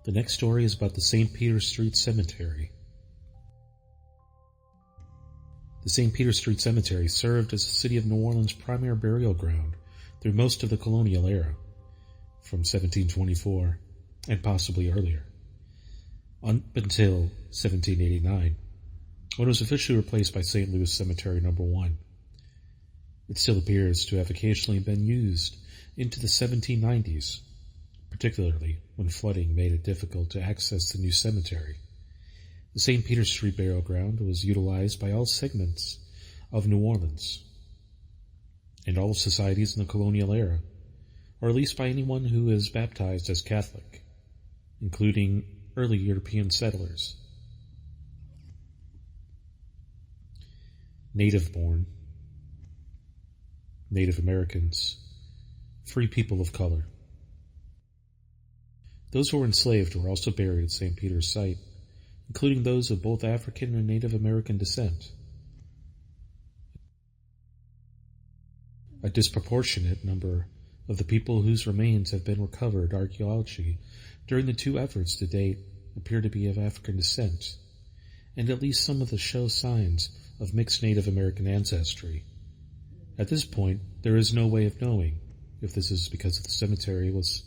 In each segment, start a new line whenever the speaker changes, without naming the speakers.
The next story is about the St. Peter Street Cemetery. The St. Peter Street Cemetery served as the city of New Orleans' primary burial ground through most of the colonial era, from 1724 and possibly earlier, up until 1789, when it was officially replaced by St. Louis Cemetery No. 1. It still appears to have occasionally been used into the 1790s, particularly when flooding made it difficult to access the new cemetery. The St. Peter Street burial ground was utilized by all segments of New Orleans and all societies in the colonial era, or at least by anyone who is baptized as Catholic, including early European settlers. Native-born, Native Americans, free people of color. Those who were enslaved were also buried at St. Peter's site, including those of both African and Native American descent. A disproportionate number of the people whose remains have been recovered archaeologically during the two efforts to date appear to be of African descent, and at least some of them show signs of mixed Native American ancestry. At this point, there is no way of knowing if this is because the cemetery was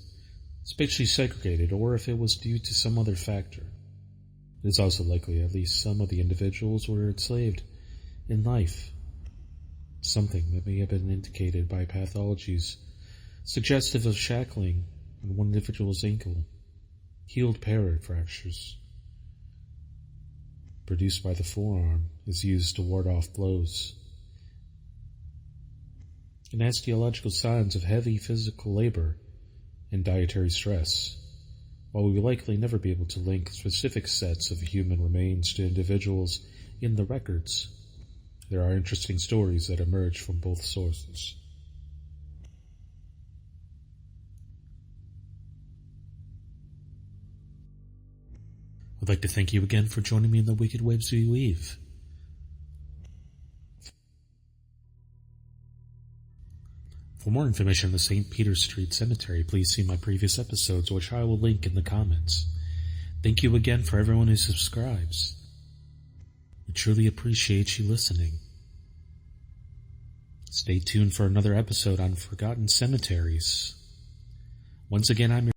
spatially segregated or if it was due to some other factor. It is also likely at least some of the individuals were enslaved in life, something that may have been indicated by pathologies suggestive of shackling on one individual's ankle, healed parrot fractures produced by the forearm is used to ward off blows, and osteological signs of heavy physical labor and dietary stress. While we will likely never be able to link specific sets of human remains to individuals in the records, there are interesting stories that emerge from both sources. I'd like to thank you again for joining me in the wicked webs we weave. For more information on the St. Peter Street Cemetery, please see my previous episodes, which I will link in the comments. Thank you again for everyone who subscribes. We truly appreciate you listening. Stay tuned for another episode on Forgotten Cemeteries. Once again, I'm your